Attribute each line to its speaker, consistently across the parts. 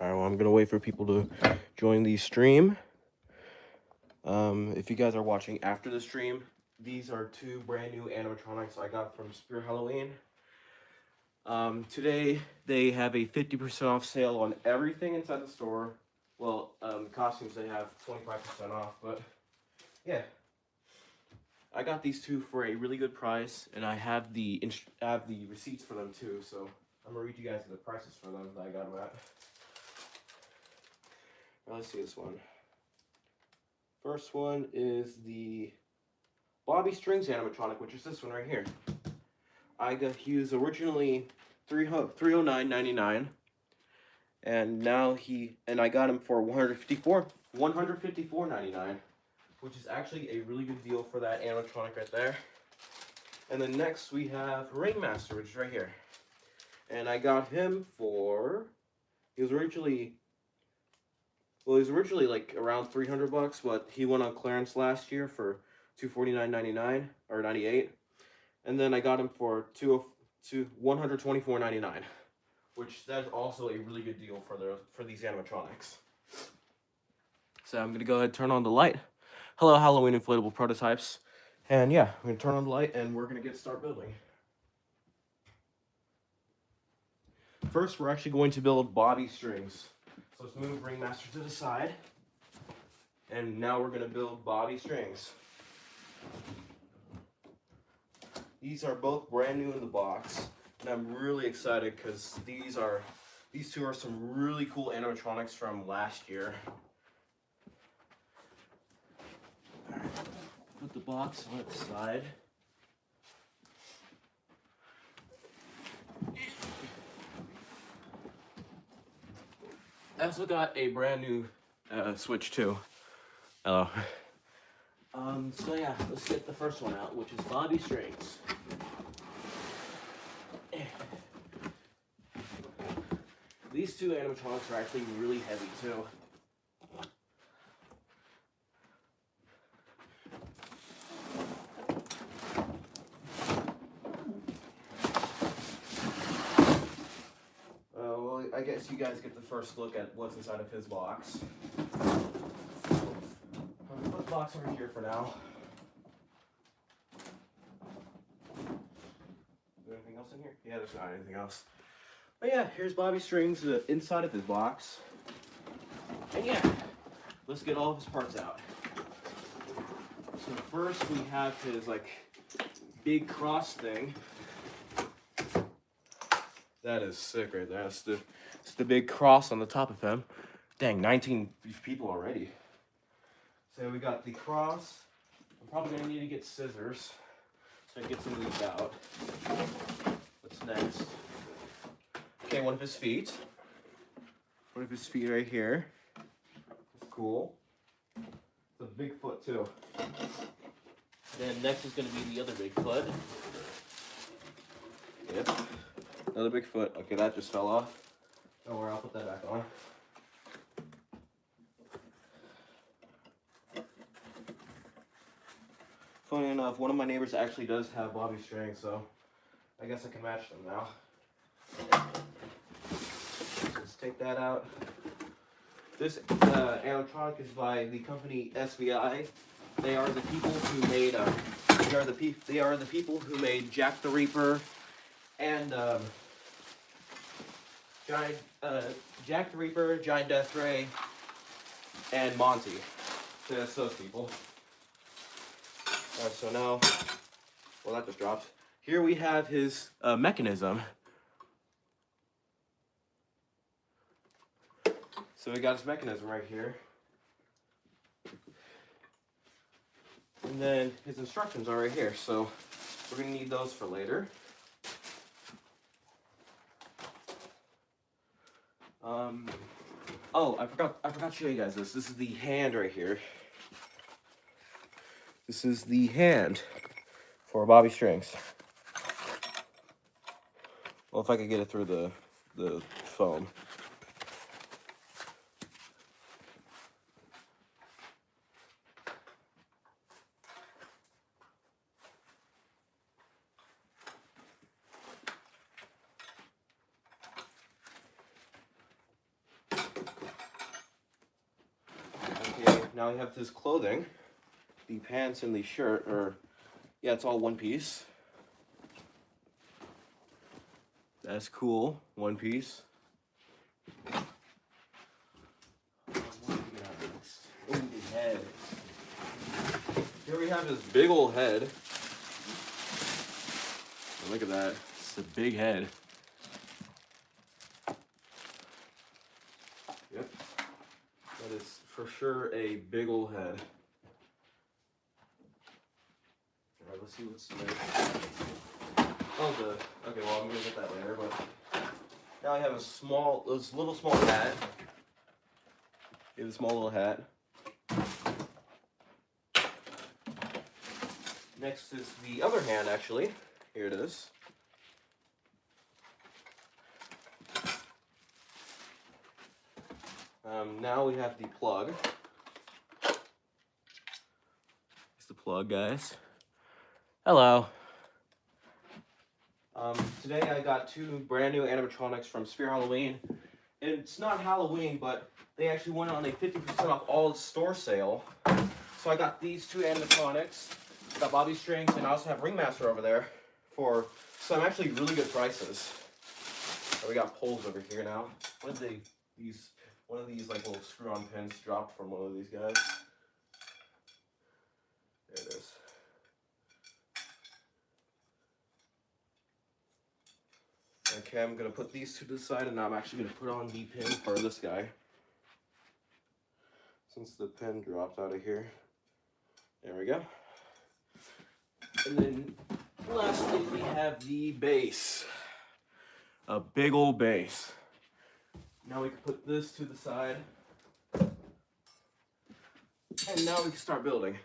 Speaker 1: Alright, well, I'm gonna wait for people to join the stream. If you guys are watching after the stream, these are two brand new animatronics I got from Spirit Halloween. Today they have a 50% off sale on everything inside the store. Well, costumes they have 25% off, but yeah. I got these two for a really good price, and I have the receipts for them too, so I'm gonna read you guys the prices for them that I got them at. Now, let's see this one. First one is the Bobby Strings animatronic, which is this one right here. He was originally $309.99, and now I got him for $154.99, which is actually a really good deal for that animatronic right there. And then next we have Ringmaster, which is right here, and I got him for he was originally like around $300, but he went on clearance last year for $249.99 or 98, and then I got him for $124.99, which that's also a really good deal for these animatronics. So I'm gonna go ahead and turn on the light. Hello, Halloween inflatable prototypes, and yeah, I'm gonna turn on the light and we're gonna start building. First, we're actually going to build Bobby Strings. So let's move Ringmaster to the side. And now we're going to build Bobby Strings. These are both brand new in the box. And I'm really excited because these two are some really cool animatronics from last year. Alright, put the box on its side. I also got a brand new Switch too. Hello. So yeah, let's get the first one out, which is Bobby Strings. These two animatronics are actually really heavy too. Well, I guess you guys get the first look at what's inside of his box. I'll put the box over here for now. Is there anything else in here? Yeah, there's not anything else. But yeah, here's Bobby Strings, inside of his box. And yeah, let's get all of his parts out. So first we have his like big cross thing. That is sick right there. It's the big cross on the top of him. Dang, 19 people already. So we got the cross. I'm probably gonna need to get scissors so I get some of these out. What's next? Okay, one of his feet. One of his feet right here. That's cool. It's a big foot too. Then next is gonna be the other big foot. Yep. Another big foot. Okay, that just fell off. Don't worry, I'll put that back on. Funny enough, one of my neighbors actually does have Bobby Strings, so I guess I can match them now. Let's take that out. This animatronic is by the company SVI. They are the people who made Jack the Reaper and Jack the Reaper, Giant Death Ray, and Monty. So that's those people. Alright, so now, well, that just dropped. Here we have his mechanism. So we got his mechanism right here. And then his instructions are right here, so we're going to need those for later. Oh, I forgot to show you guys this. This is the hand right here. This is the hand for Bobby Strings. Well, if I could get it through the foam. now we have his clothing. The pants and the shirt, or yeah, it's all one piece. That's cool, one piece. What do we got next? Oh, the head. Here we have his big old head. Oh, look at that, it's a big head. Yep, that is for sure a big old head. Alright, let's see what's there. Oh, okay, well, I'm gonna get that later, but now I have this little small hat. Get a small little hat. Next is the other hand, actually. Here it is. Now we have the plug. It's the plug, guys. Hello. Today I got 2 brand new animatronics from Spear Halloween. And it's not Halloween, but they actually went on a 50% off all store sale. So I got these 2 animatronics. Got Bobby Strings, and I also have Ringmaster over there for some actually really good prices. So we got poles over here now. One of these like little screw-on pins dropped from one of these guys. There it is. Okay, I'm gonna put these 2 to the side, and now I'm actually gonna put on the pin for this guy. Since the pin dropped out of here. There we go. And then lastly, we have the base. A big old base. Now we can put this to the side. And now we can start building.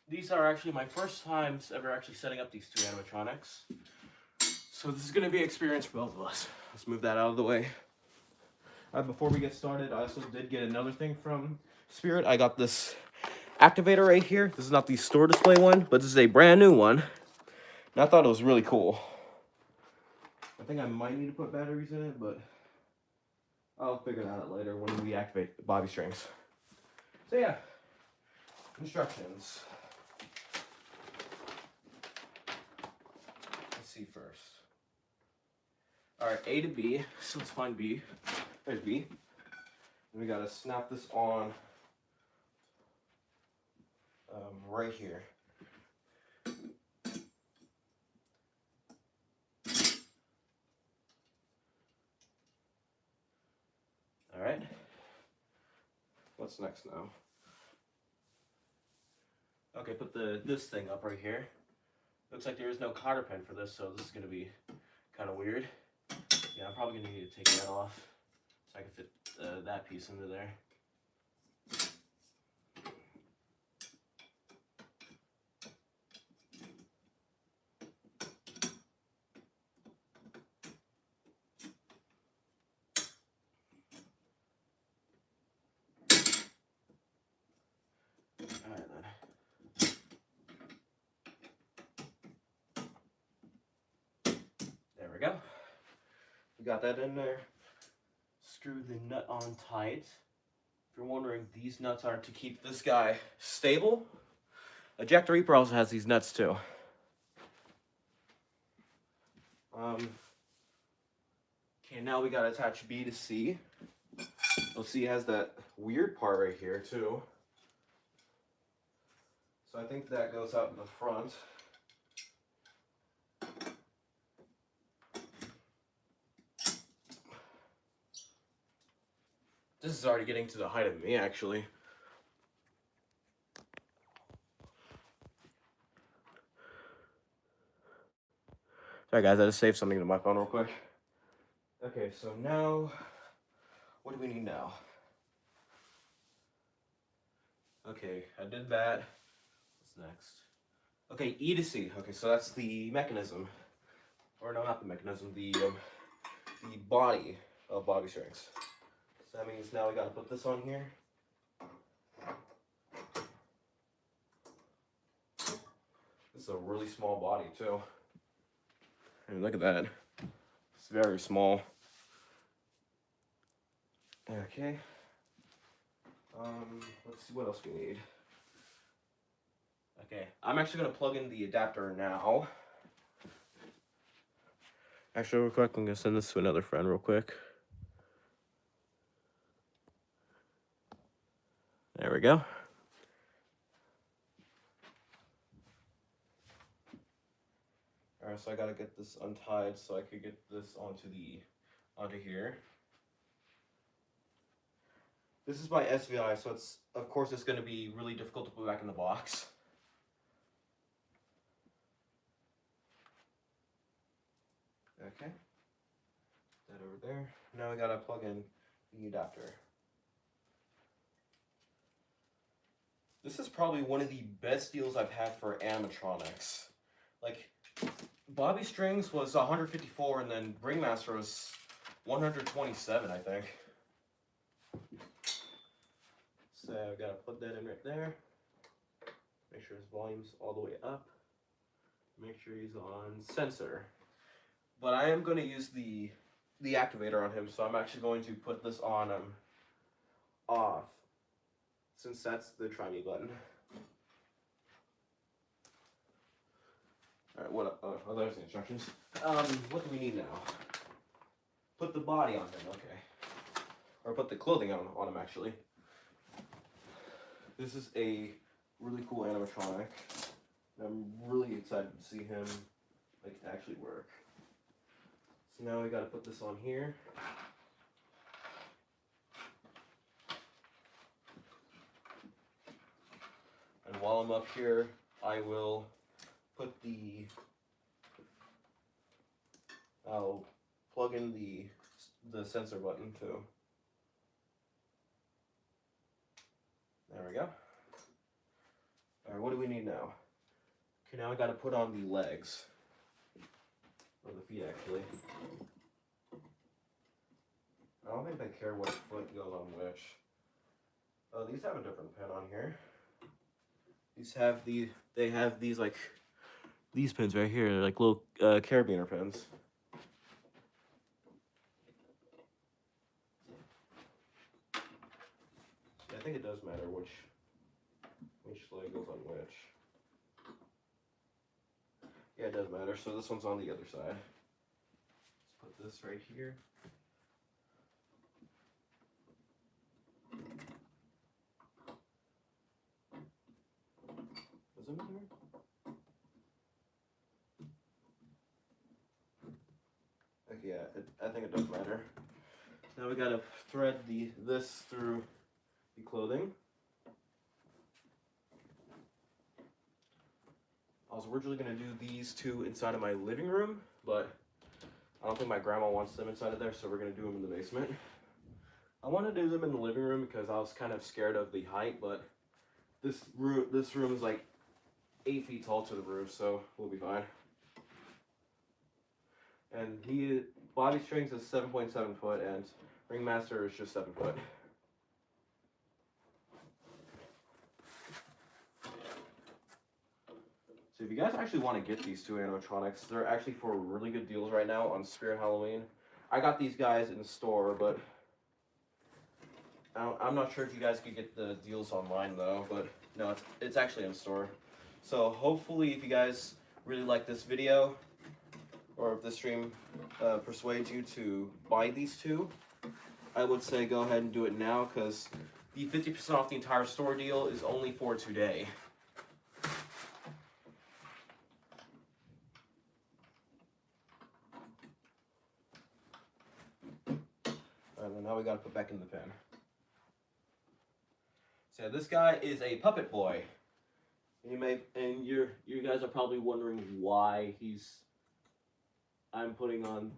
Speaker 1: These are actually my first times ever actually setting up these 2 animatronics. So this is going to be an experience for both of us. Let's move that out of the way. Before we get started, I also did get another thing from Spirit. I got this activator right here. This is not the store display one, but this is a brand new one. And I thought it was really cool. I think I might need to put batteries in it, but I'll figure that out later when we activate the Bobby Strings. So yeah, instructions. Let's see first. Alright, A to B, so let's find B. There's B. And we gotta snap this on right here. Alright. What's next now? Okay, put this thing up right here. Looks like there is no cotter pin for this, so this is gonna be kind of weird. Yeah, I'm probably gonna need to take that off so I can fit that piece into there. Alright then. There we go. We got that in there. Screw the nut on tight. If you're wondering, these nuts are to keep this guy stable. Ejector Reaper also has these nuts too. Okay, now we gotta attach B to C. Well, C has that weird part right here too. So I think that goes out in the front. This is already getting to the height of me, actually. Sorry guys, I just saved something to my phone real quick. Okay, so now, what do we need now? Okay, I did that. What's next? Okay, E to C. Okay, so that's the mechanism. Or no, not the mechanism, the body of Bobby Strings. So that means now we gotta put this on here. This is a really small body too. I mean, look at that. It's very small. Okay. Let's see what else we need. Okay, I'm actually gonna plug in the adapter now. Actually, real quick, I'm gonna send this to another friend real quick. There we go. Alright, so I gotta get this untied so I could get this onto here. This is my SVI, so of course it's gonna be really difficult to put back in the box. Okay. That over there. Now we gotta plug in the adapter. This is probably one of the best deals I've had for animatronics. Like, Bobby Strings was 154 and then Ringmaster was 127, I think. So I've got to plug that in right there. Make sure his volume's all the way up. Make sure he's on sensor. But I am going to use the activator on him, so I'm actually going to put this on off, since that's the try me button. Alright, what oh, there's the instructions. What do we need now? Put the body on him, okay. Or put the clothing on him, actually. This is a really cool animatronic. I'm really excited to see him like actually work. So now we gotta put this on here. And while I'm up here, I will put I'll plug in the sensor button too. There we go. Alright, what do we need now? Okay, now I gotta put on the legs. Or the feet, actually. I don't think they care what foot goes on which. Oh, these have a different pin on here. They have these like, these pins right here, like little carabiner pins. Yeah, I think it does matter which leg goes on which. Yeah, it does matter. So this one's on the other side. Let's put this right here. Is it in there? Okay, yeah, I think it does matter. Now we gotta thread this through the clothing. I was originally going to do these two inside of my living room, but I don't think my grandma wants them inside of there, so we're going to do them in the basement. I want to do them in the living room because I was kind of scared of the height, but this room is like 8 feet tall to the roof, so we'll be fine. And Bobby Strings is 7.7 foot, and Ringmaster is just 7 foot. So if you guys actually want to get these two animatronics, they're actually for really good deals right now on Spirit Halloween. I got these guys in the store, but I'm not sure if you guys could get the deals online though, but no, it's actually in store. So hopefully if you guys really like this video, or if this stream persuades you to buy these two, I would say go ahead and do it now, because the 50% off the entire store deal is only for today. And now we gotta put back in the pen. So this guy is a puppet boy. You guys are probably wondering why I'm putting on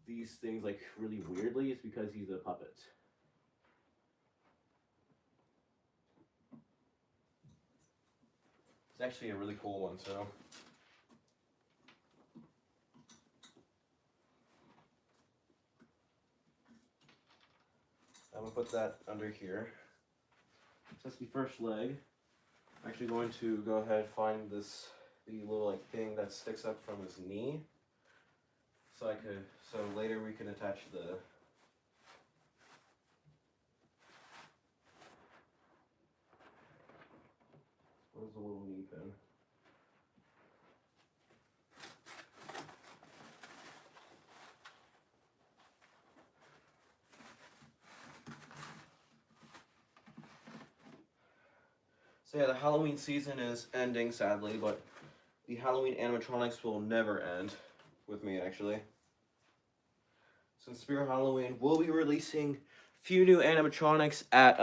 Speaker 1: these things like really weirdly. It's because he's a puppet. It's actually a really cool one, so. I'm gonna put that under here. So that's the first leg. I'm actually going to go ahead and find the little like thing that sticks up from his knee. So later we can attach Where's the little knee pin? So yeah, the Halloween season is ending, sadly, but the Halloween animatronics will never end with me, actually. Since Spirit Halloween, we'll be releasing a few new animatronics at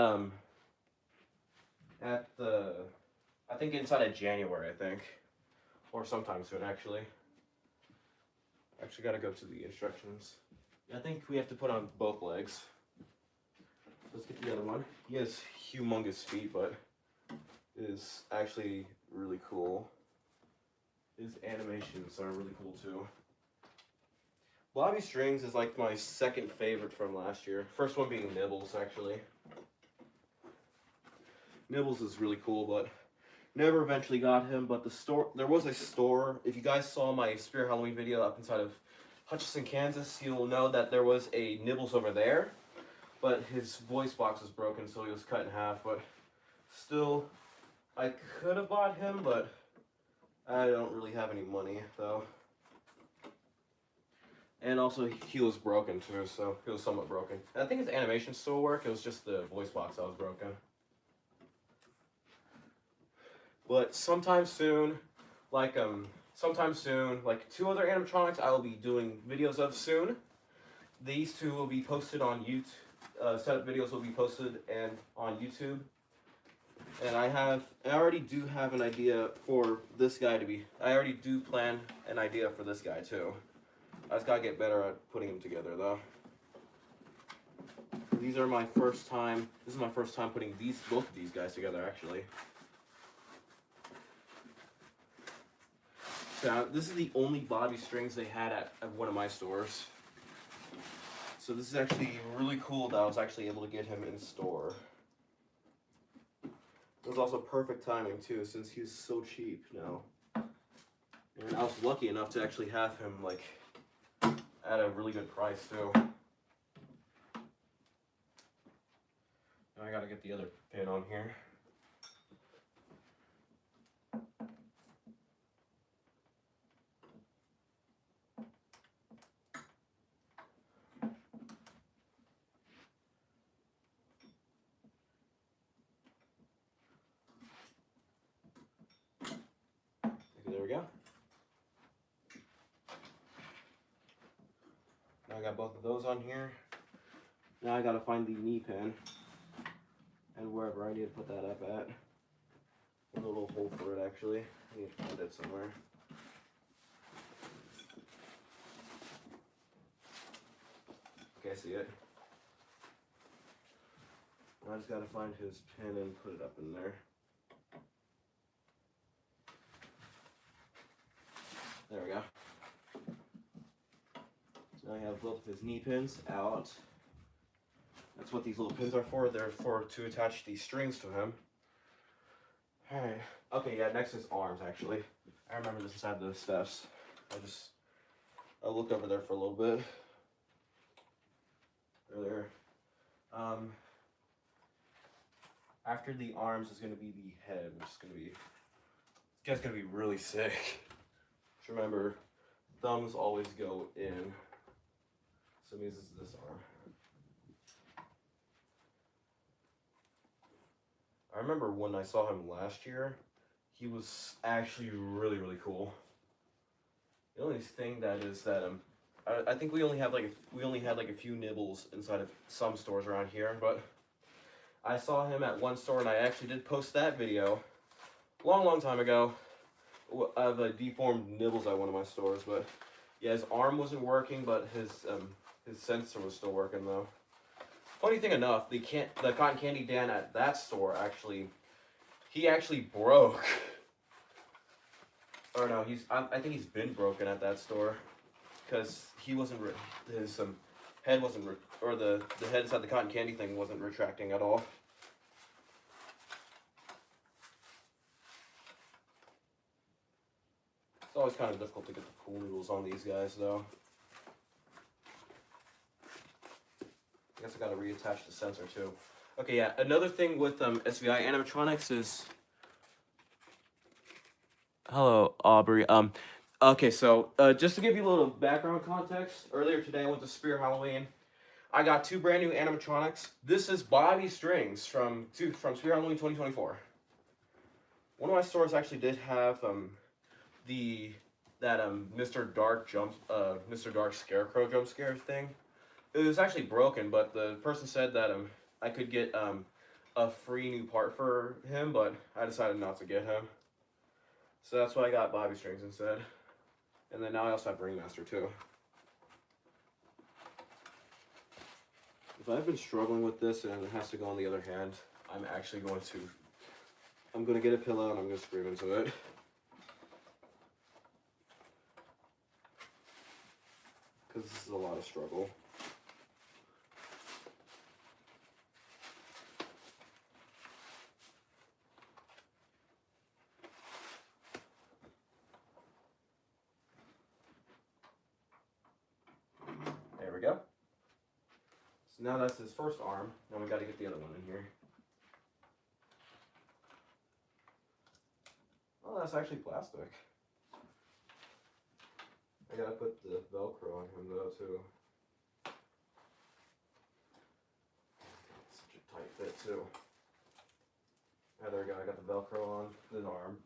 Speaker 1: the, I think inside of January, I think. Or sometime soon, actually. Actually gotta go to the instructions. I think we have to put on both legs. Let's get the other one. He has humongous feet, but it is actually really cool. His animations are really cool too. Blobby Strings is like my second favorite from last year. First one being Nibbles, actually. Nibbles is really cool, but never eventually got him. But the store, there was a store. If you guys saw my Spirit Halloween video up inside of Hutchinson, Kansas, you'll know that there was a Nibbles over there. But his voice box was broken, so he was cut in half. But still, I could have bought him, but I don't really have any money, though. And also, he was broken, too, so he was somewhat broken. And I think his animation still worked, it was just the voice box that was broken. But sometime soon, like 2 other animatronics I will be doing videos of soon. These two will be posted on YouTube. Setup videos will be posted and on YouTube. And I already do have an idea for this guy to be. I already do plan an idea for this guy too. I just gotta get better at putting them together though. These are my first time. This is my first time putting both of these guys together actually. So this is the only Blobby Strings they had at one of my stores. So this is actually really cool that I was actually able to get him in store. It was also perfect timing too, since he's so cheap now. And I was lucky enough to actually have him like at a really good price too. Now I gotta get the other pin on here. There we go. Now I got both of those on here. Now I gotta find the knee pin and wherever I need to put that up at. There's a little hole for it actually. I need to find it somewhere. Okay, I see it. Now I just gotta find his pin and put it up in there. There we go. So now I have both of his knee pins out. That's what these little pins are for. They're to attach these strings to him. Alright. Okay, yeah, next is arms actually. I remember this inside the steps. I'll look over there for a little bit. There. After the arms is gonna be the head, which is gonna be, this guy's gonna be really sick. Just remember, thumbs always go in. So it means this is this arm. I remember when I saw him last year, he was actually really, really cool. The only thing that is that I think we only had like a few nibbles inside of some stores around here, but I saw him at one store and I actually did post that video long time ago of a deformed nibbles at one of my stores. But yeah, his arm wasn't working, but his sensor was still working though. Funny thing enough, the cotton candy Dan at that store actually broke. Or no, I think he's been broken at that store, because he wasn't his head wasn't or the head inside the cotton candy thing wasn't retracting at all. It's always kind of difficult to get the cool noodles on these guys though. I guess I gotta reattach the sensor too. Okay, yeah. Another thing with SVI animatronics is Hello, Aubrey. Okay, so just to give you a little background context, earlier today I went to Spear Halloween. I got two brand new animatronics. This is Bobby Strings from Spear Halloween 2024. One of my stores actually did have the that Mr. Dark Scarecrow jump scare thing. It was actually broken, but the person said that I could get a free new part for him, but I decided not to get him. So that's why I got Bobby Strings instead. And then now I also have Ringmaster too. If I've been struggling with this and it has to go on the other hand, I'm going to get a pillow and I'm going to scream into it. Because this is a lot of struggle. There we go. So now that's his first arm. Now we got to get the other one in here. Oh, that's actually plastic. I gotta put the Velcro on him though too. Such a tight fit too. Yeah, there we go. I got the Velcro on his arm.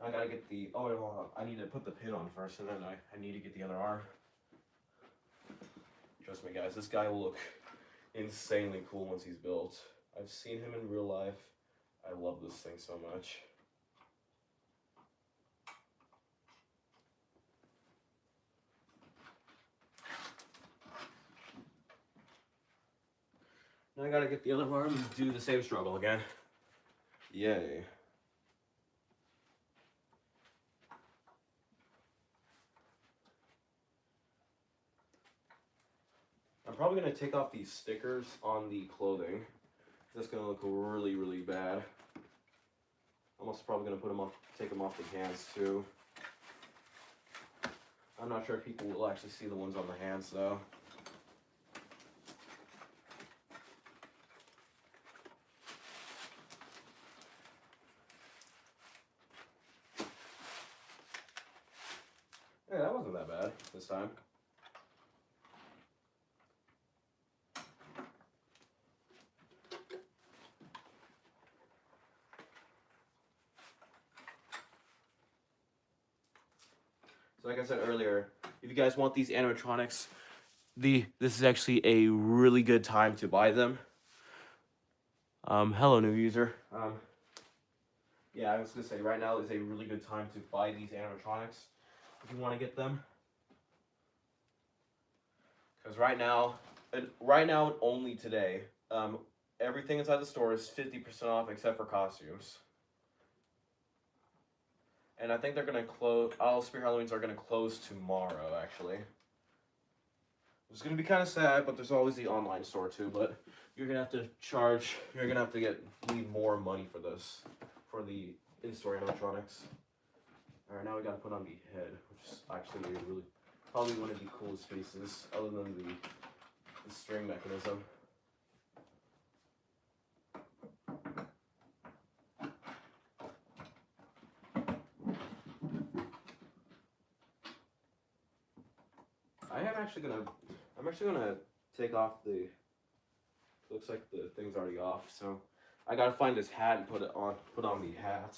Speaker 1: I gotta get the. Oh wait, hold on. I need to put the pin on first, and then I need to get the other arm. Trust me, guys. This guy will look insanely cool once he's built. I've seen him in real life. I love this thing so much. Now I gotta get the other arm and do the same struggle again. Yay. I'm probably gonna take off these stickers on the clothing. That's gonna look really, really bad. I'm also probably gonna take them off the hands too. I'm not sure if people will actually see the ones on the hands though. Yeah, that wasn't that bad this time. So like I said earlier, if you guys want these animatronics, this is actually a really good time to buy them. Hello, new user. Yeah, I was gonna say right now is a really good time to buy these animatronics if you want to get them. Because right now and only today, everything inside the store is 50% off except for costumes. And I think they're gonna close. All Spear Halloweens are gonna close tomorrow, actually. It's gonna be kind of sad, but there's always the online store too. But you're gonna have to charge. You're gonna have to need more money for this, for the in-store animatronics. All right, now we gotta put on the head, which is actually probably one of the coolest pieces, other than the string mechanism. I'm actually gonna take off the. Looks like the thing's already off, so I gotta find this hat and put on the hat.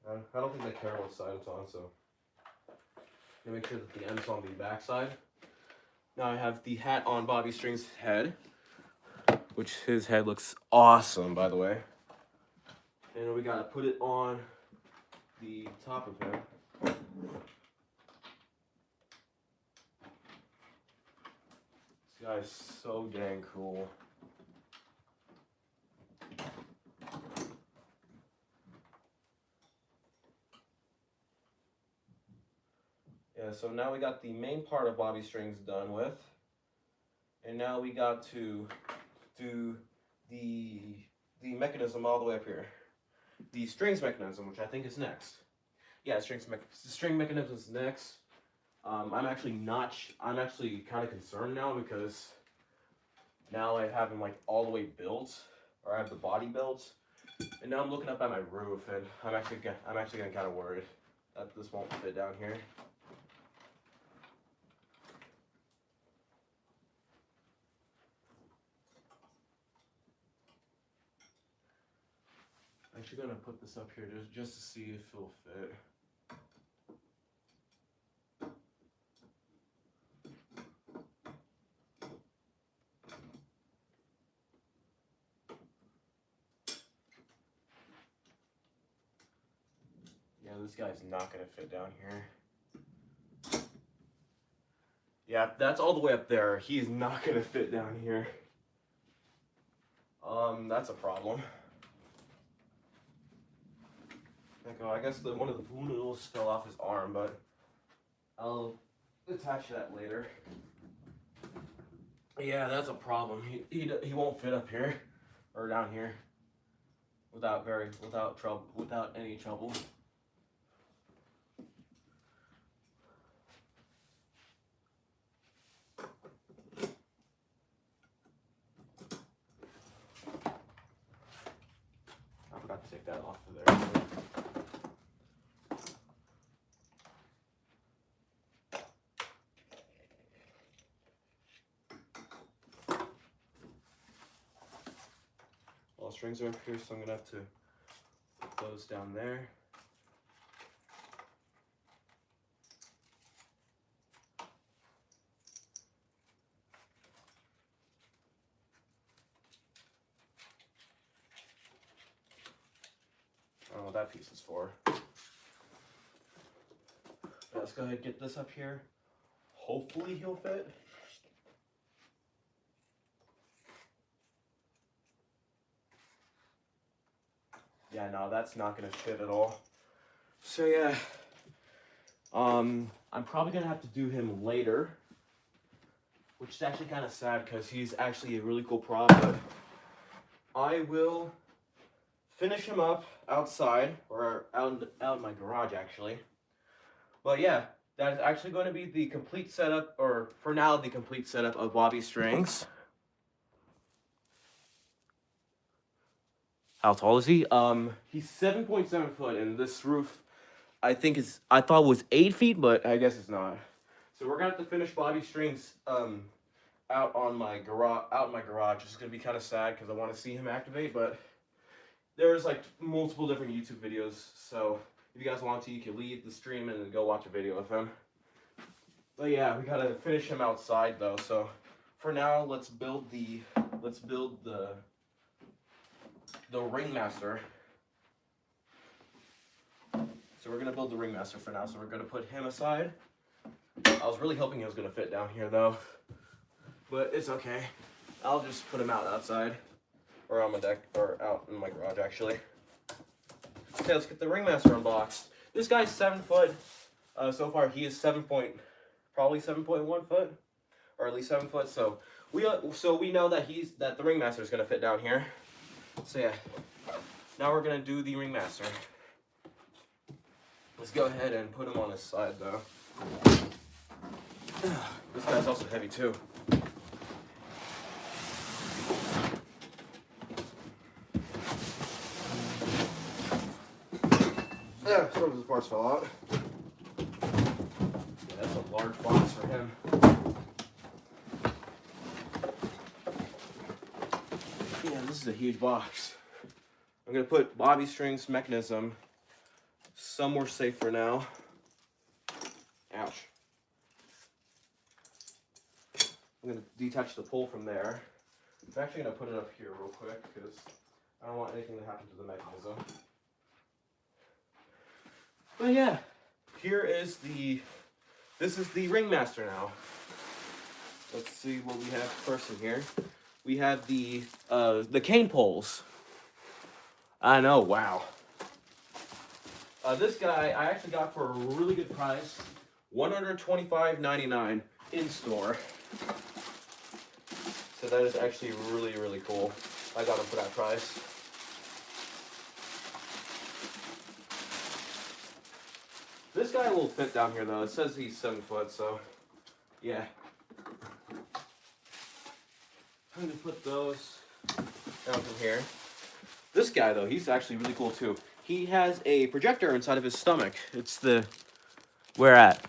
Speaker 1: I don't think they care what side it's on, so I'm gonna make sure that the end's on the back side. Now I have the hat on Bobby String's head, which his head looks awesome, by the way. And then we gotta put it on the top of him. This guy's so dang cool. Yeah, so now we got the main part of Bobby Strings done with. And now we got to do the mechanism all the way up here. The strings mechanism, which I think is next. Yeah, string mechanism is next. I'm actually kind of concerned now because now I have him like all the way built, or I have the body built. And now I'm looking up at my roof, and I'm actually getting kind of worried that this won't fit down here. I'm actually gonna put this up here just to see if it'll fit. Yeah, this guy's not gonna fit down here. Yeah, that's all the way up there. He's not gonna fit down here. That's a problem. I guess one of the noodles fell off his arm, but I'll attach that later. Yeah, that's a problem. He won't fit up here or down here without any trouble. I forgot to take that off of there. All the strings are up here, so I'm gonna have to put those down there. I don't know what that piece is for. Let's go ahead and get this up here. Hopefully he'll fit. Yeah, no, that's not gonna fit at all. So yeah, I'm probably gonna have to do him later, which is actually kind of sad because he's actually a really cool prop. But I will finish him up outside or out in my garage actually. But yeah, that is actually going to be the complete setup, or for now, the complete setup of Bobby Strings. How tall is he? He's 7.7 foot, and this roof, I thought was 8 feet, but I guess it's not. So we're gonna have to finish Bobby Strings out in my garage. It's gonna be kind of sad because I want to see him activate, but there's like multiple different YouTube videos, so if you guys want to, you can leave the stream and then go watch a video of him. But yeah, we gotta finish him outside though. So for now, let's build the ringmaster. So we're gonna build the ringmaster for now. So we're gonna put him aside. I was really hoping he was gonna fit down here though, but it's okay. I'll just put him outside, or on my deck, or out in my garage actually. Okay, let's get the ringmaster unboxed. This guy's 7 foot. So far, he is probably 7.1 foot, or at least 7 foot. So we know that the ringmaster is gonna fit down here. So yeah, now we're gonna do the ringmaster. Let's go ahead and put him on his side though. This guy's also heavy too. Yeah, some of his parts fell out. Yeah, that's a large box for him. Yeah, this is a huge box. I'm gonna put Bobby Strings mechanism somewhere safe for now. Ouch. I'm gonna detach the pole from there. I'm actually gonna put it up here real quick because I don't want anything to happen to the mechanism. But yeah, this is the ringmaster now. Let's see what we have first in here. We have the cane poles. I know, wow. This guy I actually got for a really good price, $125.99 in store. So that is actually really, really cool. I got him for that price. This guy will fit down here though. It says he's 7 foot, so yeah. I'm gonna put those down from here. This guy, though, he's actually really cool, too. He has a projector inside of his stomach. It's the... Where at?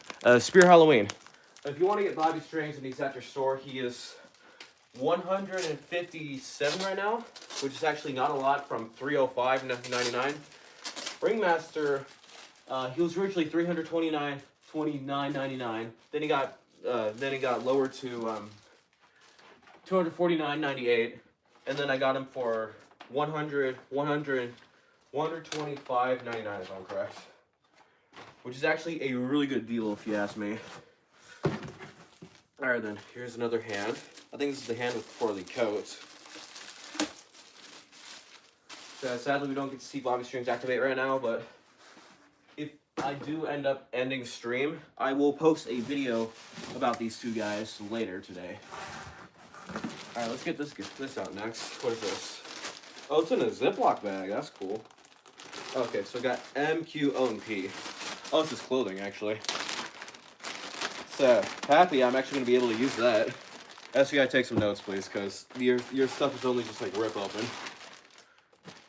Speaker 1: Spear Halloween. If you want to get Bobby Strings and he's at your store, he is $157 right now, which is actually not a lot from $305.99. Ringmaster, he was originally $329.99. Then he got lowered to $249.98, and then I got him for $125.99 if I'm correct, which is actually a really good deal if you ask me. All right, then here's another hand. I think this is the hand for the coat. So sadly, we don't get to see Bobby Strings activate right now, but if I do end up ending stream, I will post a video about these two guys later today. All right, let's get this out next. What is this? Oh, it's in a Ziploc bag. That's cool. Okay, so I got MQONP. Oh, it's his clothing, actually. So, happy I'm actually going to be able to use that. Ask you guys take some notes, please, because your stuff is only just, like, rip open.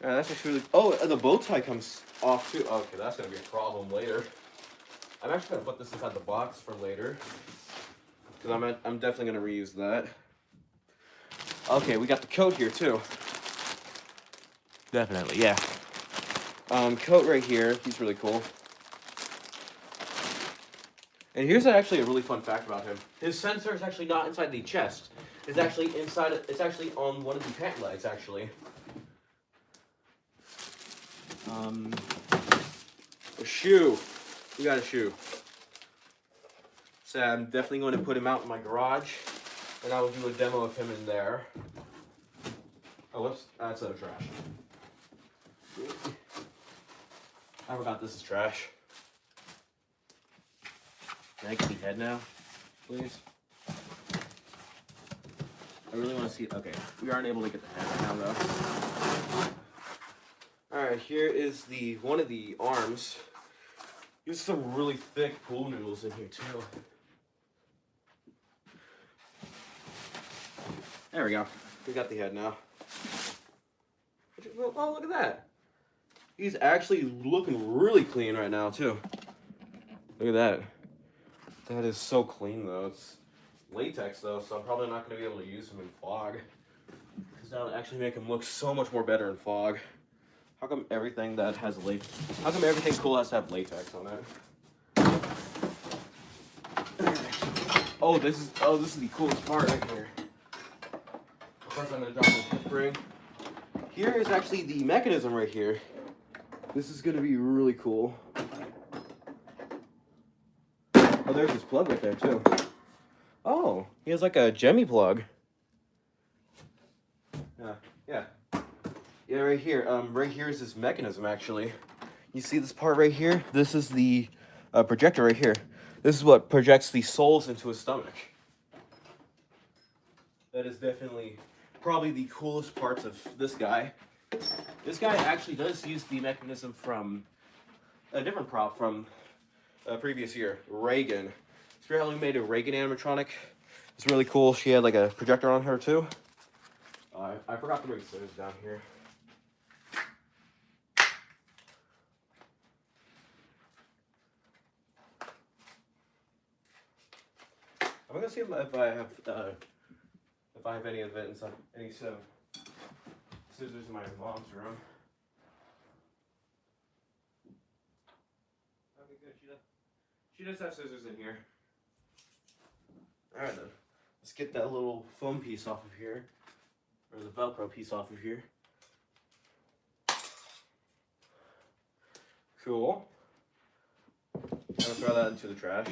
Speaker 1: Yeah, that's actually really... Oh, the bow tie comes off, too. Okay, that's going to be a problem later. I'm actually going to put this inside the box for later, because I'm definitely going to reuse that. Okay, we got the coat here, too. Definitely, yeah. Coat right here. He's really cool. And here's actually a really fun fact about him. His sensor is actually not inside the chest. It's actually inside. It's actually on one of the pant legs, actually. A shoe. We got a shoe. So I'm definitely going to put him out in my garage, and I will do a demo of him in there. Oh, whoops. That's out of trash. I forgot this is trash. Can I get the head now, please? I really want to see it. Okay, we aren't able to get the head right now, though. Alright, here is one of the arms. There's some really thick pool noodles in here, too. There we go. We got the head now. Oh, look at that. He's actually looking really clean right now, too. Look at that. That is so clean, though. It's latex, though, so I'm probably not going to be able to use him in fog. Because that would actually make him look so much more better in fog. How come everything that has How come everything cool has to have latex on it? Oh, this is the coolest part right here. First, I'm going to drop the spring. Here is actually the mechanism right here. This is going to be really cool. Oh, there's his plug right there, too. Oh, he has like a Jemmy plug. Yeah, right here. Right here is this mechanism, actually. You see this part right here? This is the projector right here. This is what projects the soles into his stomach. That is definitely probably the coolest parts of this guy. This guy actually does use the mechanism from a different prop from a previous year, Reagan. Spear Halloween made a Reagan animatronic. It's really cool. She had like a projector on her too. I forgot to bring scissors down here. I'm gonna see if I have any of it inside, any scissors in my mom's room. Okay, good. She does have scissors in here. All right then, let's get that little foam piece off of here, or the Velcro piece off of here. Cool. I'm gonna throw that into the trash.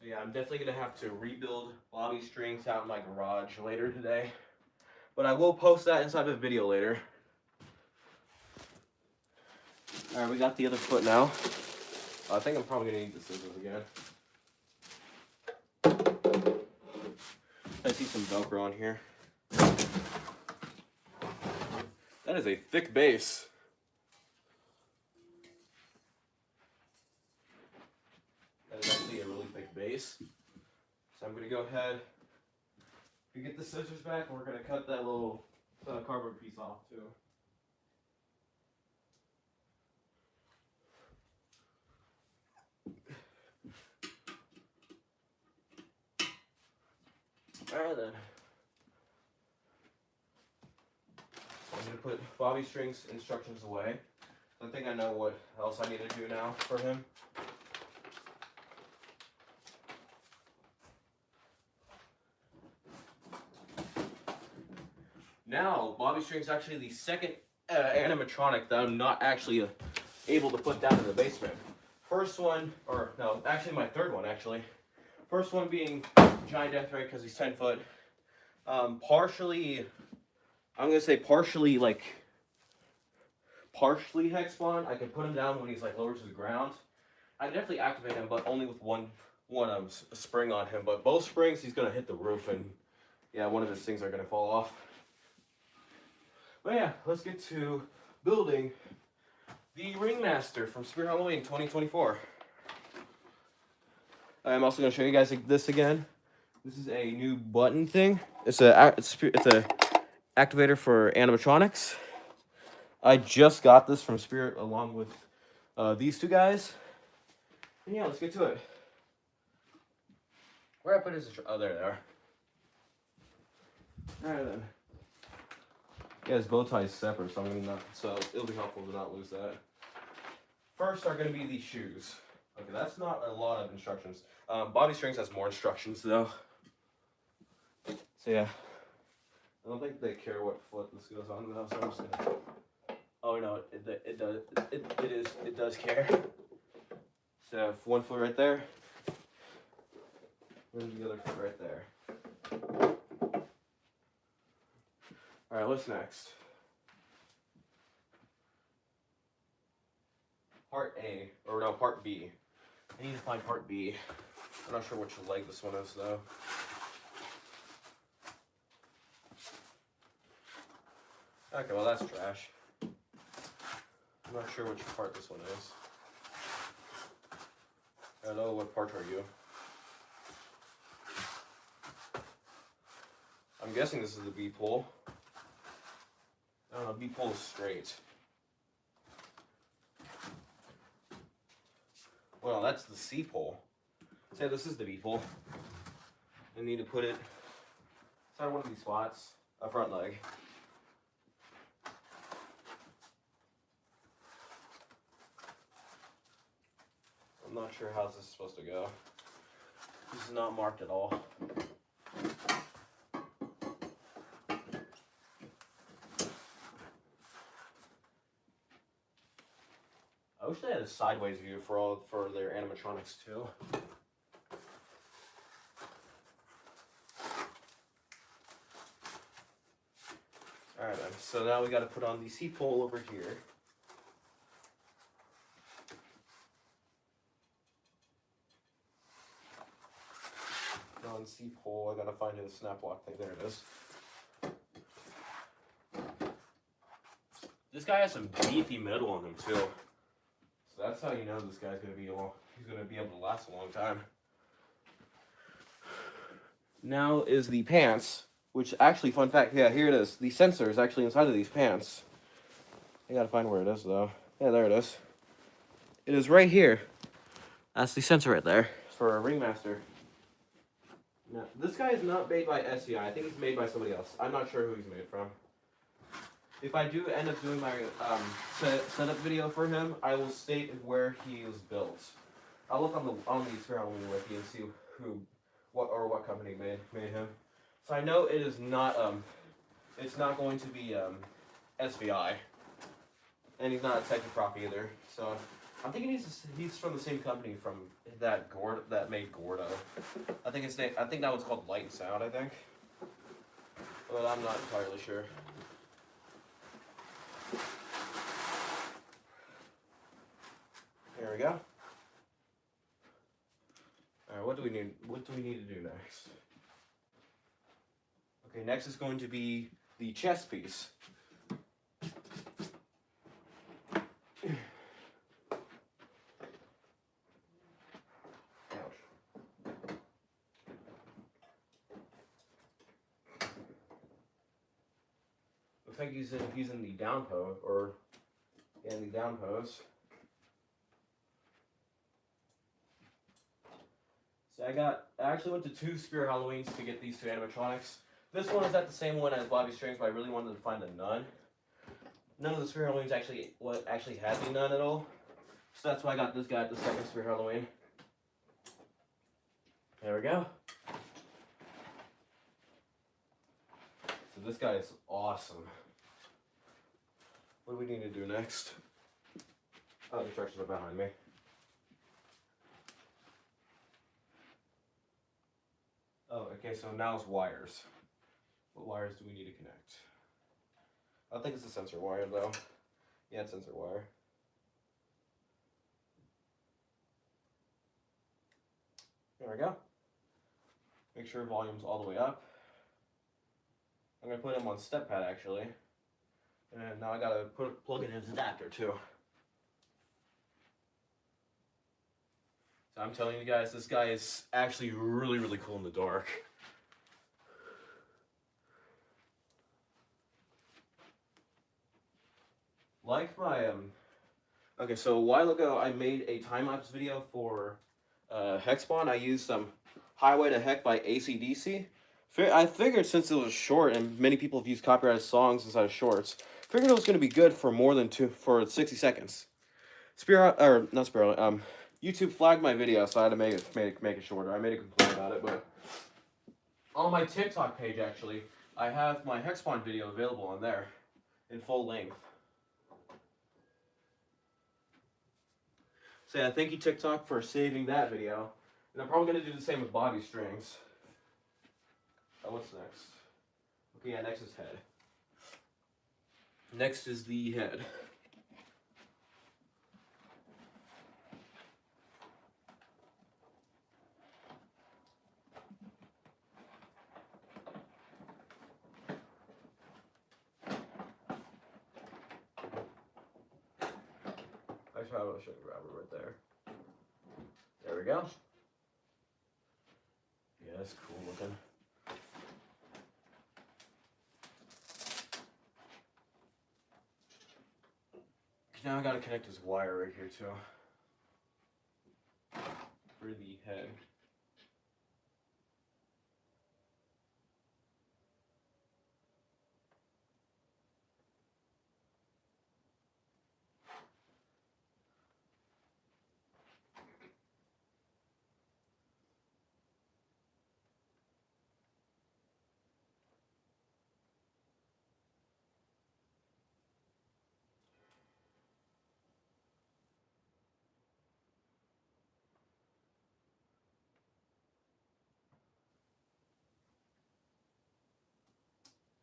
Speaker 1: So yeah, I'm definitely gonna have to rebuild Bobby Strings out in my garage later today, but I will post that inside of a video later. All right, we got the other foot now. I think I'm probably gonna need the scissors again. I see some Velcro on here. That is a thick base. That is actually a really thick base. base. So I'm going to go ahead and get the scissors back, and we're going to cut that little cardboard piece off too. Alright then. So I'm going to put Bobby String's instructions away. I think I know what else I need to do now for him. Now, Bobby String's actually the second animatronic that I'm not actually able to put down in the basement. First one, or no, actually my third one actually. First one being Giant Death Ray because he's 10 foot. Partially, I'm going to say partially hex spawn. I can put him down when he's like lower to the ground. I definitely activate him, but only with one spring on him. But both springs, he's going to hit the roof, and yeah, one of his things are going to fall off. But yeah, let's get to building the Ringmaster from Spirit Halloween 2024. I'm also going to show you guys this again. This is a new button thing. It's a activator for animatronics. I just got this from Spirit along with these two guys. And yeah, let's get to it. Where I put his... Oh, there they are. Alright then. Yeah, his bow tie is separate, so so it'll be helpful to not lose that. First are going to be these shoes. Okay, that's not a lot of instructions. Bobby Strings has more instructions though. So yeah, I don't think they care what foot this goes on though. So I'm just gonna. Oh no, it does. It does care. So one foot right there, and the other foot right there. All right, what's next? Part A, or no, Part B. I need to find Part B. I'm not sure which leg this one is, though. Okay, well, that's trash. I'm not sure which part this one is. Hello, what part are you? I'm guessing this is the B pole. I don't know, B pole is straight. Well, that's the C pole. Say this is the B pole. I need to put it inside one of these spots, a front leg. I'm not sure how this is supposed to go. This is not marked at all. I wish they had a sideways view for their animatronics too. Alright then, so now we gotta put on the C pole over here. Put on C pole, I gotta find the snap lock thing. There it is. This guy has some beefy metal on him too. So that's how you know this guy's gonna be he's gonna be able to last a long time. Now is the pants, which actually, fun fact, yeah, here it is. The sensor is actually inside of these pants. I gotta find where it is though. Yeah, there it is. It is right here. That's the sensor right there for a Ringmaster. Now, this guy is not made by SCI. I think it's made by somebody else. I'm not sure who he's made from. If I do end up doing my setup video for him, I will state where he was built. I'll look on the Spirit Halloween wiki and see what company made him. So I know it is not it's not going to be SVI, and he's not a Techniprop either. So I'm thinking he's from the same company from that made Gordo. I think that one's called Light and Sound. I think, but I'm not entirely sure. There we go. Alright, what do we need? What do we need to do next? Okay, next is going to be the chest piece. Ouch. like he's in the down pose, or in the down pose. So I actually went to 2 Spirit Halloweens to get these 2 animatronics. This one is at the same one as Bobby Strings, but I really wanted to find a nun. None of the Spirit Halloweens actually had the nun at all. So that's why I got this guy at the second Spirit Halloween. There we go. So this guy is awesome. What do we need to do next? Oh, the instructions are behind me. Oh, okay, so now it's wires. What wires do we need to connect? I think it's a sensor wire, though. Yeah, it's sensor wire. There we go. Make sure volume's all the way up. I'm going to put him on step pad, actually. And now I got to plug in his adapter, too. So I'm telling you guys, this guy is actually really, really cool in the dark. Like my, okay, so a while ago I made a time-lapse video for Hexbon. I used some Highway to Heck by AC/DC. I figured since it was short and many people have used copyrighted songs inside of shorts, figured it was going to be good for more than 60 seconds. YouTube flagged my video, so I had to make it shorter. I made a complaint about it, but on my TikTok page, actually, I have my Hexbon video available on there in full length. So yeah, thank you TikTok for saving that video. And I'm probably going to do the same with Bobby Strings. Oh, what's next? Okay, yeah, next is head. Next is the head. Actually, I will show you Robert right there. There we go. Yeah, that's cool looking. Now I gotta connect this wire right here too. For the head.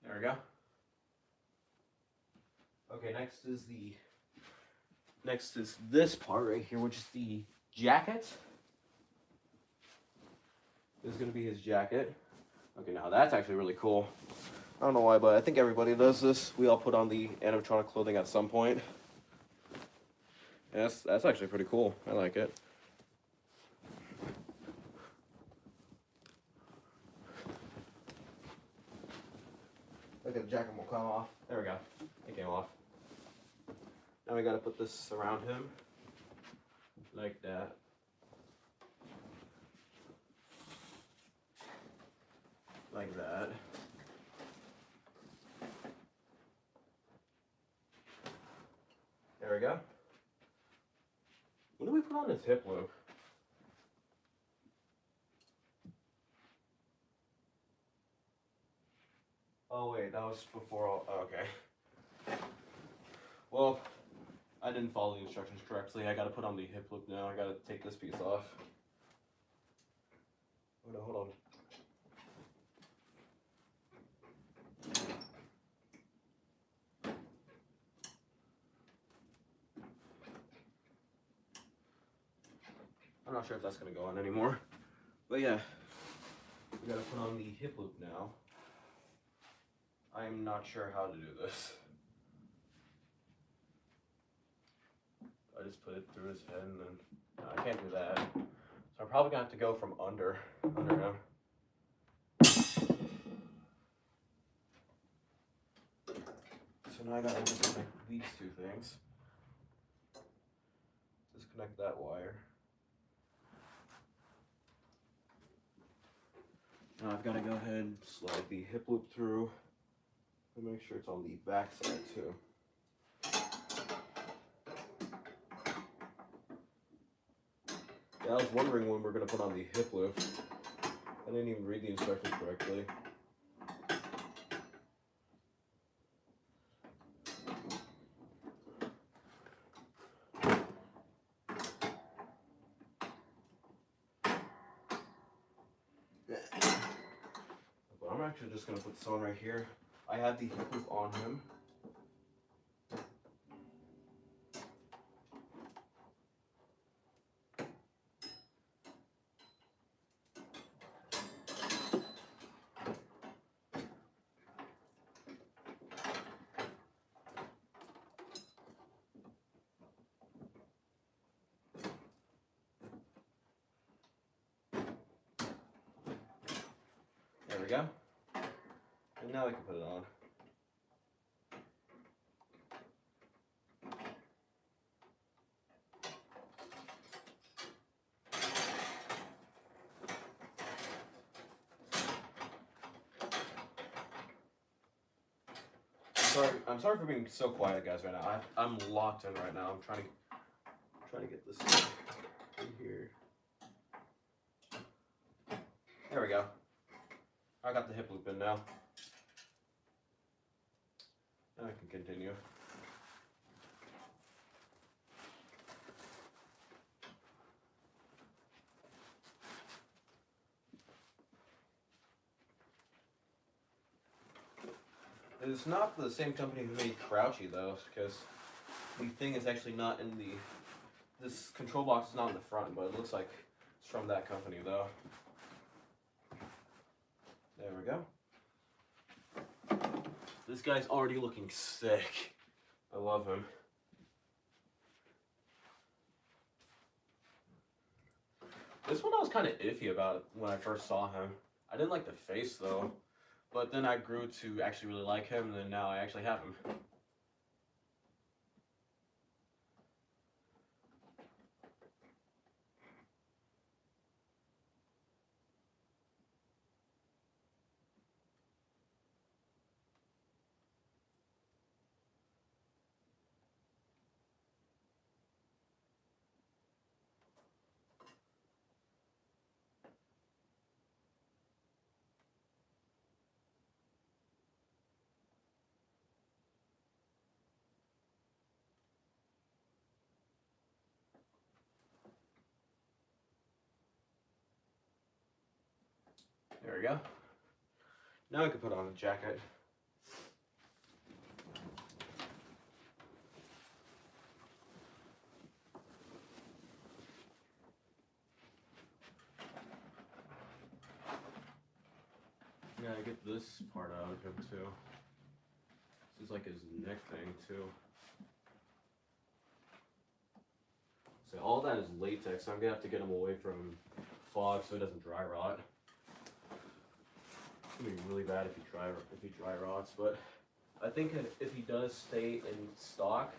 Speaker 1: There we go. Okay, next is this part right here, which is the jacket. This is gonna be his jacket. Okay, now that's actually really cool. I don't know why, but I think everybody does this. We all put on the animatronic clothing at some point. Yeah, that's actually pretty cool. I like it. Okay, the jacket will come off. There we go. It came off. Now we gotta put this around him. Like that. Like that. There we go. When do we put on this hip loop? Oh wait, that was before all, oh, okay. Well, I didn't follow the instructions correctly. I gotta put on the hip loop now. I gotta take this piece off. Oh no, hold on. I'm not sure if that's gonna go on anymore. But yeah, we gotta put on the hip loop now. I'm not sure how to do this. I just put it through his head and then, no, I can't do that. So I'm probably gonna have to go from under him. So now I gotta disconnect these two things. Disconnect that wire. Now I've got to go ahead and slide the hip loop through and make sure it's on the back side too. Yeah, I was wondering when we're going to put on the hip loop. I didn't even read the instructions correctly. But I'm actually just going to put this on right here. I have the hip loop on him. There we go. And now I can put it on. I'm sorry for being so quiet, guys. Right now, I'm locked in right now. I'm trying to get this in here. There we go. I got the hip loop in now. Now I can continue. It's not the same company who made Crouchy though, because the thing is actually not in the. This control box is not in the front, but it looks like it's from that company though. There we go. This guy's already looking sick. I love him. This one I was kind of iffy about when I first saw him. I didn't like the face though, but then I grew to actually really like him, and then now I actually have him. There we go. Now I can put on the jacket. Yeah, I get this part out of him too. This is like his neck thing too. So all that is latex. So I'm gonna have to get him away from fog so it doesn't dry rot. It's gonna be really bad if he dry rots, but I think if he does stay in stock,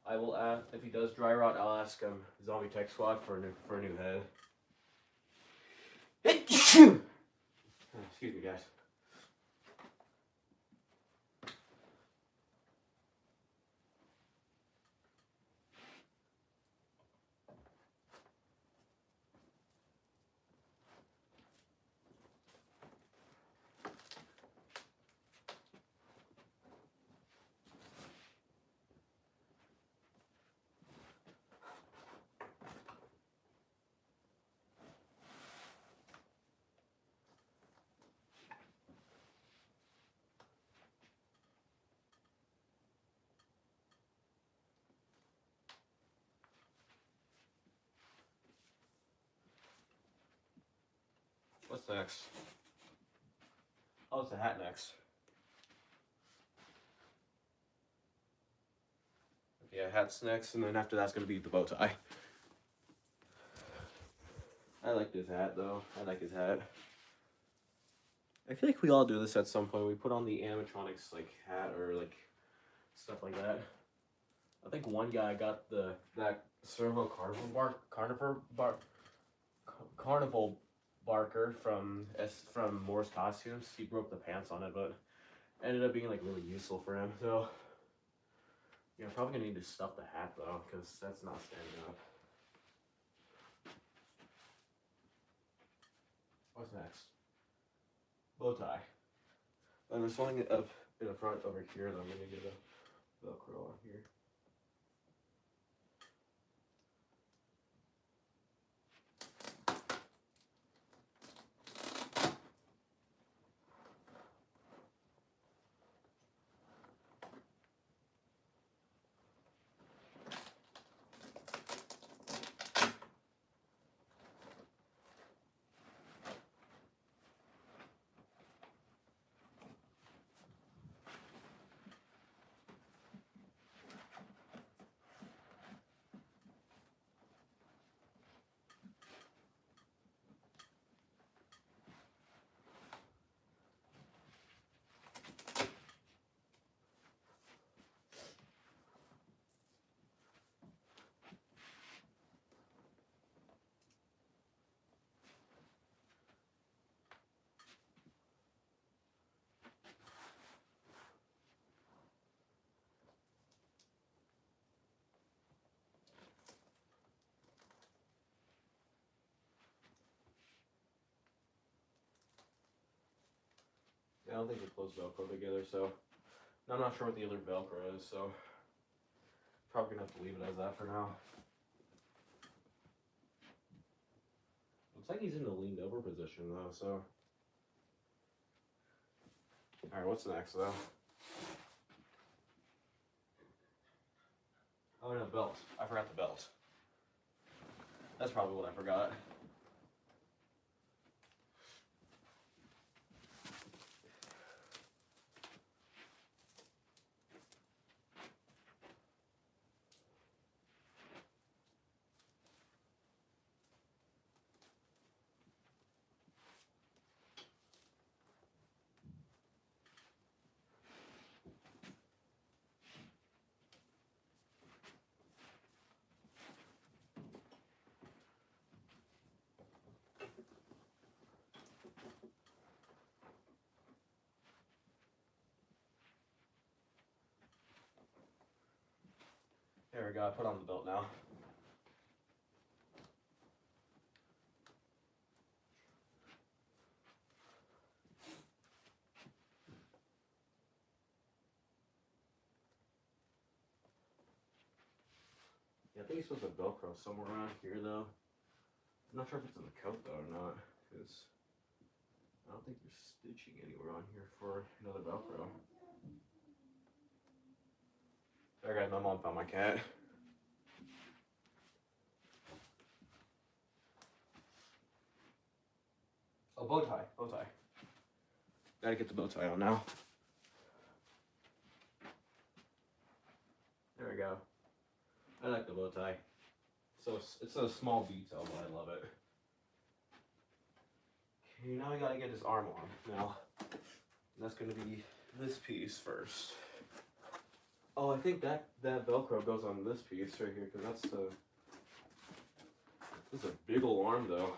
Speaker 1: I will ask. If he does dry rot, I'll ask Zombie Tech Squad for a new head. Excuse me, guys. What's next? Oh, it's the hat next. Yeah, hat's next, and then after that's gonna be the bow tie. I like this hat though. I like his hat. I feel like we all do this at some point. We put on the animatronics like hat or like stuff like that. I think one guy got that servo carnival barker from Moore's Costumes. He broke the pants on it, but ended up being like really useful for him. So yeah, I'm probably gonna need to stuff the hat though, because that's not standing up. What's next? Bow tie. And there's something up in the front over here that I'm gonna get a Velcro on here. I don't think they're close Velcro together, so I'm not sure what the other Velcro is, so probably gonna have to leave it as that for now. Looks like he's in the leaned over position though, so. Alright, what's next though? Oh no, belt. I forgot the belt. That's probably what I forgot. There we go, I put on the belt now. Yeah, I think he's supposed to Velcro somewhere around here though. I'm not sure if it's in the coat though or not, because I don't think there's stitching anywhere on here for another Velcro. There guys, my mom found my cat. Oh, bow tie, bow tie. Gotta get the bow tie on now. There we go. I like the bow tie. So it's a small detail, but I love it. Okay, now we gotta get his arm on. Now, that's gonna be this piece first. Oh, I think that Velcro goes on this piece right here, because that's the. This is a big ol' arm though.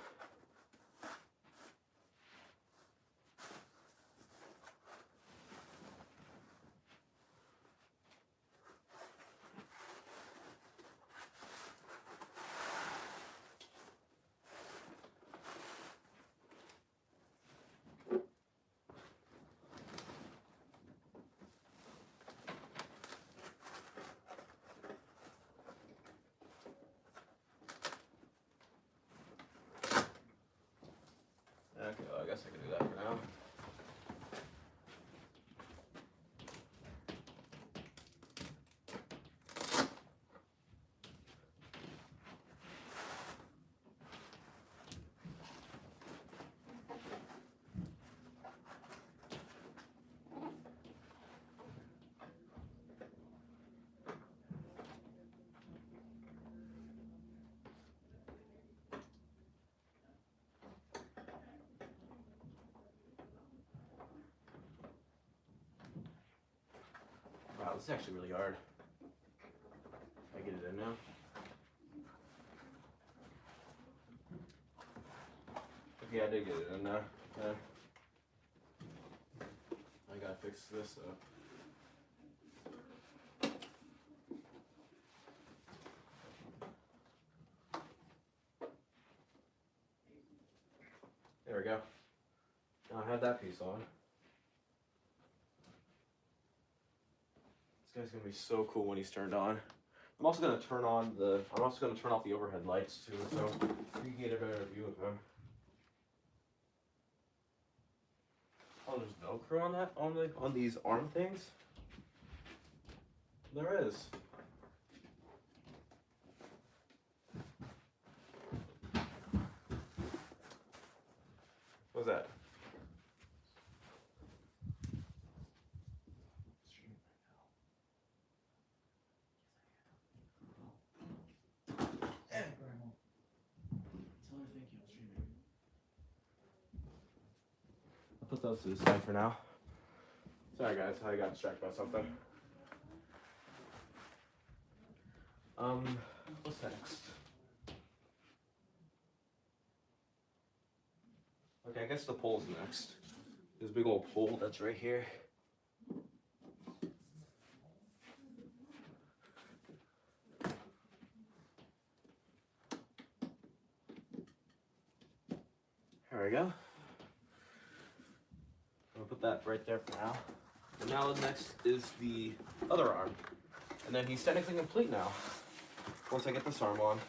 Speaker 1: Okay, well, I guess I can do that for now. Wow, this is actually really hard. I get it in now. Okay, I did get it in now. Okay. I gotta fix this up. There we go. Now I have that piece on. This guy's gonna be so cool when he's turned on. I'm also gonna turn off the overhead lights too, so you can get a better view of him. Oh, there's Velcro on that on these arm things? There is. What's that? I'll put those to the side for now. Sorry guys, I got distracted by something. What's next? Okay, I guess the pole's next. This big old pole that's right here. There we go. I'll put that right there for now. And now next is the other arm. And then he's technically complete now. Once I get this arm on.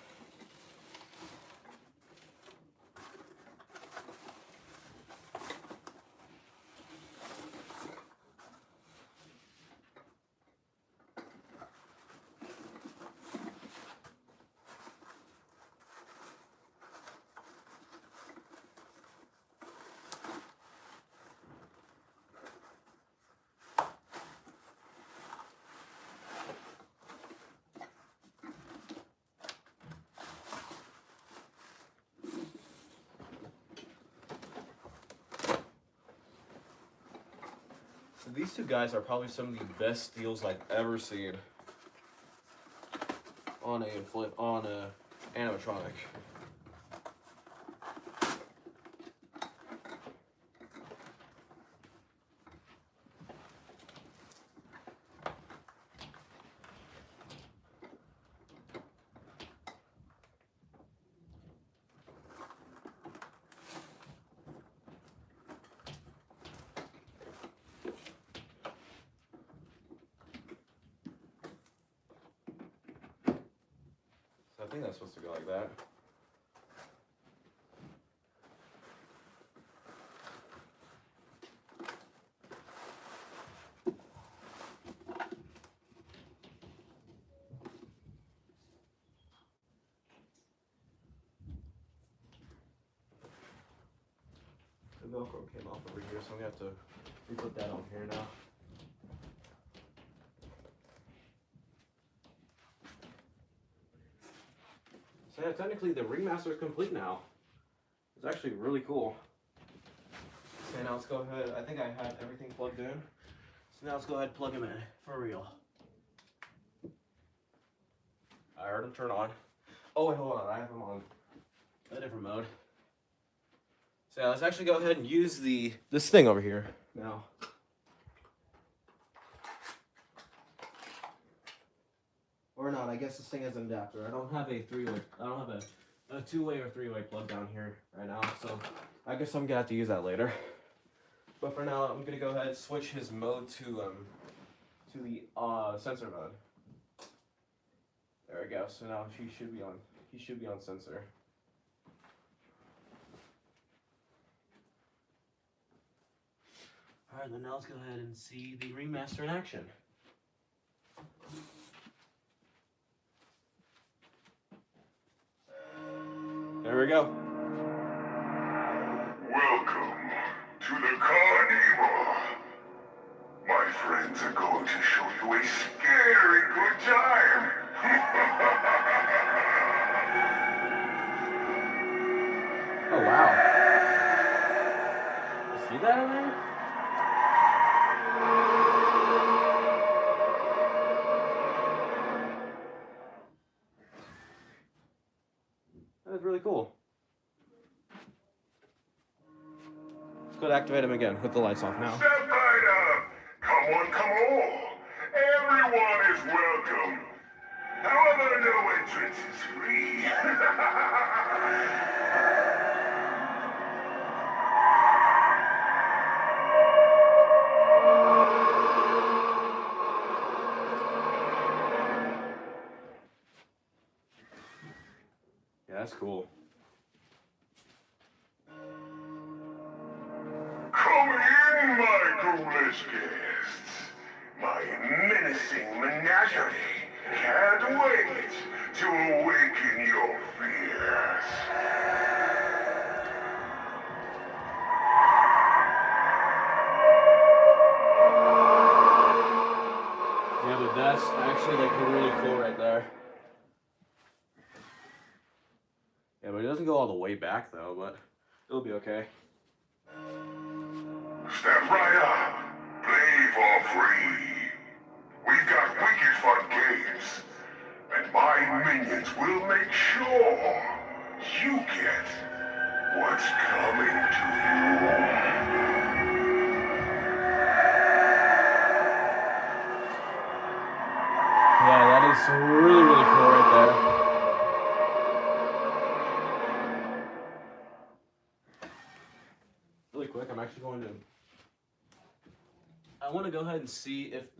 Speaker 1: So these two guys are probably some of the best deals I've ever seen on a animatronic. I think that's supposed to go like that. The Velcro came off over here, so I'm gonna have to re-put that on here now. So yeah, technically the Ringmaster is complete now. It's actually really cool. So now let's go ahead. I think I have everything plugged in. So now let's go ahead and plug him in for real. I heard him turn on. Oh wait, hold on. I have him on a different mode. So yeah, let's actually go ahead and use this thing over here now. Or not, I guess this thing has an adapter. I don't have a two-way or three-way plug down here right now, so I guess I'm gonna have to use that later. But for now, I'm gonna go ahead and switch his mode to the sensor mode. There we go. So now he should be on sensor. All right, then now let's go ahead and see the Ringmaster in action. There we go.
Speaker 2: Welcome to the Carnival. My friends are going to show you a scary good time.
Speaker 1: Oh, wow. You see that in there? That is really cool. Let's go to activate him again with the lights off now.
Speaker 2: Step right up. Come on, come on. Everyone is welcome. However, no entrance is free.
Speaker 1: Yeah, that's cool.
Speaker 2: Come in, my ghoulish guests. My menacing menagerie can't wait to awaken your fears.
Speaker 1: Yeah, but that's actually like really cool right there. Yeah, but it doesn't go all the way back though, but it'll be okay.
Speaker 2: Step right up. Play for free. We've got wicked fun games. And my minions will make sure you get what's coming to you.
Speaker 1: Yeah, that is really, really cool right there. Really quick, I'm actually going to. I want to go ahead and see if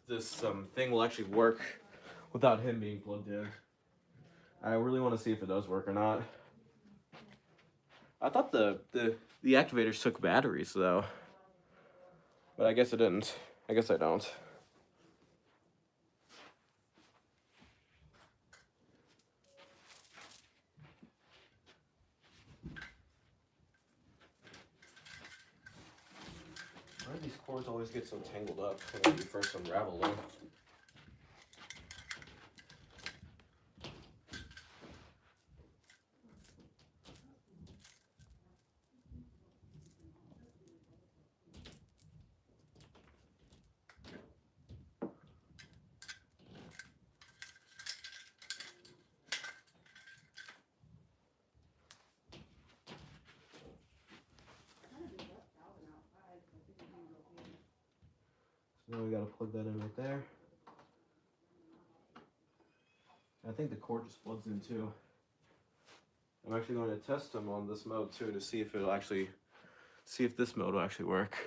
Speaker 1: this thing will actually work without him being plugged in. I really want to see if it does work or not. I thought the activators took batteries though, but I guess it didn't. I guess I don't. Why do these cords always get so tangled up when you first unravel them? So now we gotta plug that in right there. I think the cord just plugs in too. I'm actually going to test them on this mode too to see if it'll actually, see if this mode will actually work.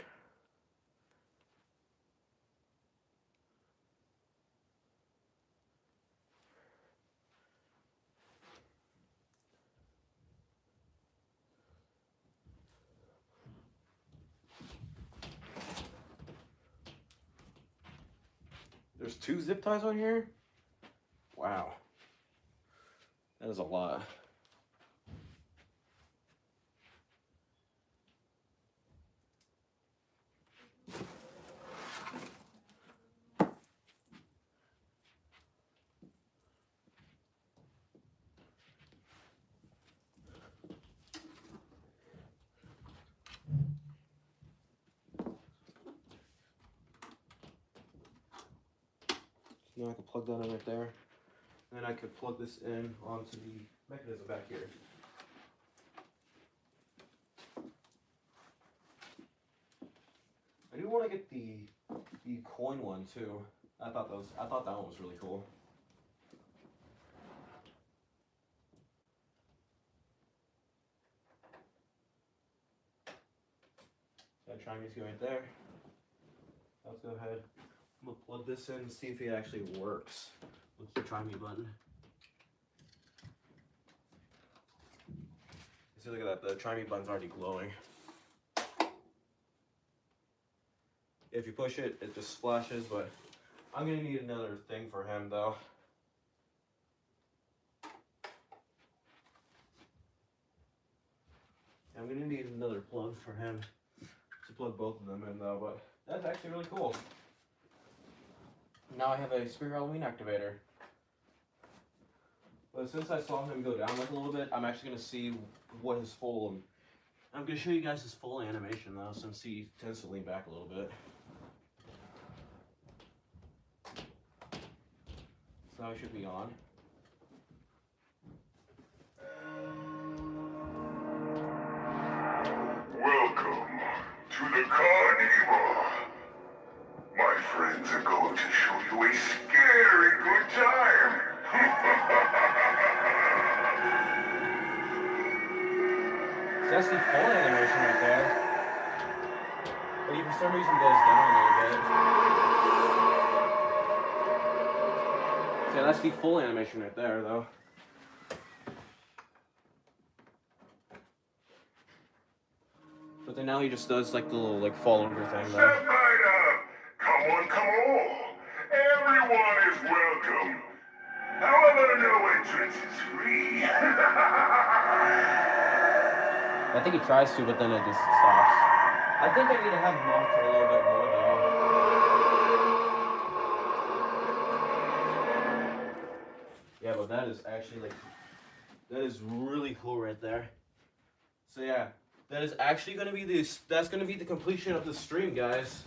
Speaker 1: There's 2 zip ties on here? Wow. That is a lot. Now I can plug that in right there. And then I could plug this in onto the mechanism back here. I do want to get the coin one too. I thought that one was really cool. So that triangle's going right there. Let's go ahead. I'm gonna plug this in and see if it actually works with the try me button. See, look at that. The try me button's already glowing. If you push it, it just splashes, but I'm gonna need another thing for him though. I'm gonna need another plug for him to plug both of them in though, but that's actually really cool. Now I have a Spirit Halloween activator. But since I saw him go down like a little bit, I'm actually gonna see what his full, I'm gonna show you guys his full animation though, since he tends to lean back a little bit. So it should be on.
Speaker 2: Welcome to the Carnival. My friends are going to show you a scary good time.
Speaker 1: So that's the full animation right there. But he for some reason goes down a little bit. So yeah, that's the full animation right there, though. But then now he just does like the little like fall over thing,
Speaker 2: Step
Speaker 1: though.
Speaker 2: right up. Come on, come on. Everyone is welcome. However, no entrance is free.
Speaker 1: I think he tries to, but then it just stops. I think I need to have him on for a little bit more, though. Yeah, but that is actually like, that is really cool right there. So yeah, that is actually gonna be that's gonna be the completion of the stream, guys.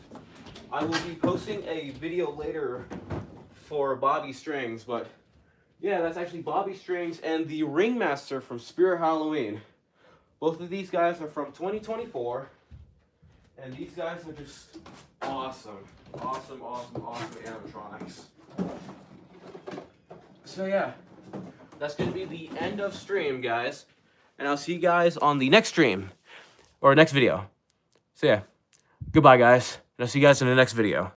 Speaker 1: I will be posting a video later for Bobby Strings, but yeah, that's actually Bobby Strings and the Ringmaster from Spirit Halloween. Both of these guys are from 2024, and these guys are just awesome. Awesome animatronics. So yeah, that's going to be the end of stream, guys. And I'll see you guys on the next stream, or next video. So yeah, goodbye, guys. And I'll see you guys in the next video.